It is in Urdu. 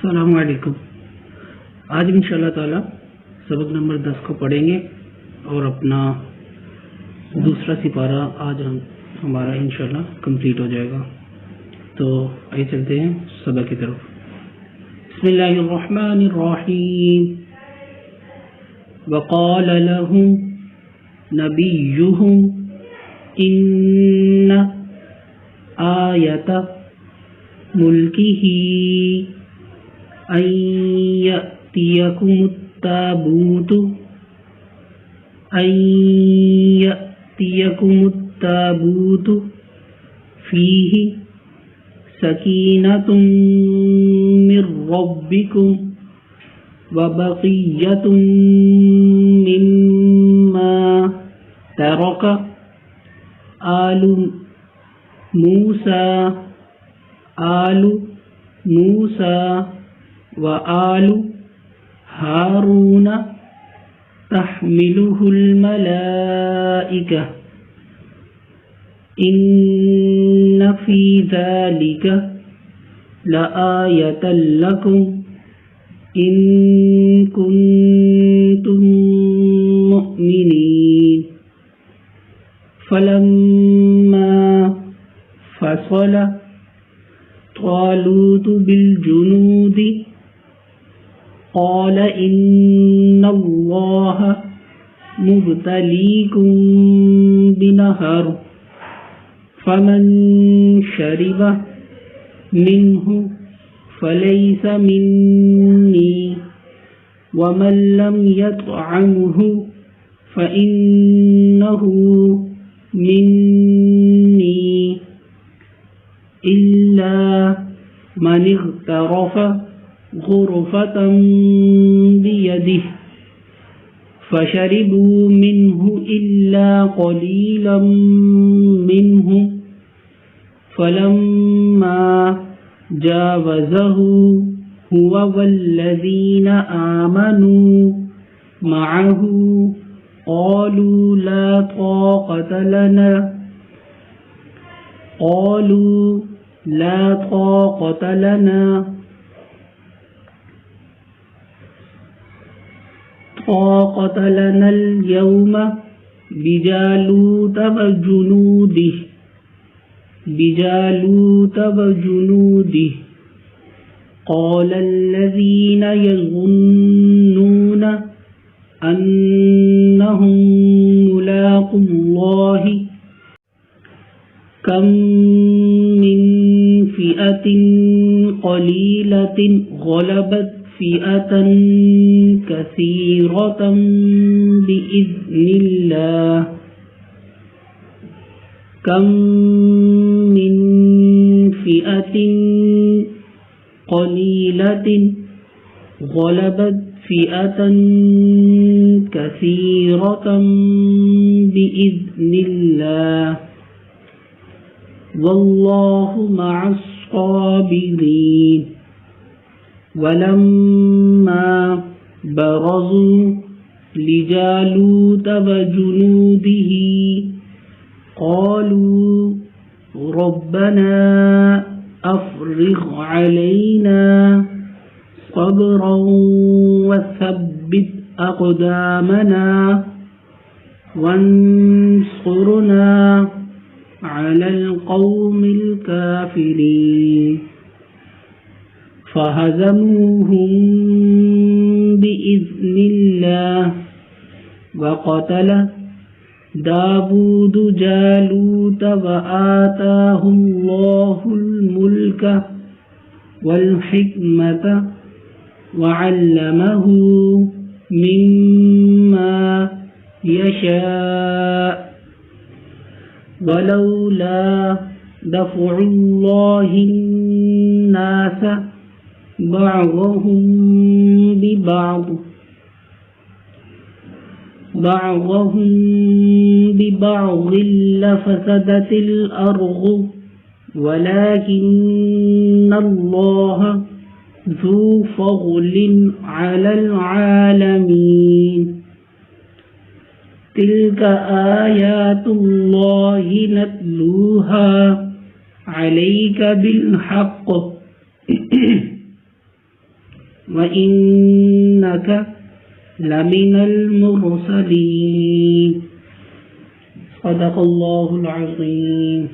السلام علیکم. آج ان شاء اللہ تعالی سبق نمبر 10 کو پڑھیں گے اور اپنا دوسرا سپارہ آج ہمارا انشاءاللہ کمپلیٹ ہو جائے گا. تو آئیے چلتے ہیں سبق کی طرف. بسم اللہ الرحمن الرحیم. وقال لهم نبيهم إن آية ملكه أن يأتيكم التابوت فيه سكينة من ربكم وبقية مما ترك آل موسى وآل هارون تحمله الملائكة إن في ذلك لآية لكم إن كنتم مؤمنين. فلما فصل طالوت بالجنود قال إن الله مبتليكم بنهر فمن شرب منه فليس مني ومن لم يطعمه فإنه مني إلا من اغترف غرفة بيده فشربوا منه إلا قليلا منهم فلما جاوزه هو والذين آمنوا معه قالوا لا طاقة لنا اليوم بجالوت وجنوده قال الذين يظنون أنهم ملاقو الله كم من فئة قليلة غلبت فئة كثيرة بإذن الله كم من فئة قليلة غلبت فئة كثيرة بإذن الله والله مع الصابرين. ولما برزوا لجالوت وجنوده قالوا ربنا أفرغ علينا صبرا وثبت أقدامنا وانصرنا على القوم الكافرين. فهزموهم بإذن الله وقتل داود جالوت وآتاه الله الملك والحكمة وعلمه مما يشاء ولولا دفع الله الناس بعضهم ببعض لفسدت الأرض ولكن الله ذو فضل على العالمين. تلك آيات الله نتلوها عليك بالحق وإنك لمن المرسلين صدق الله العظيم.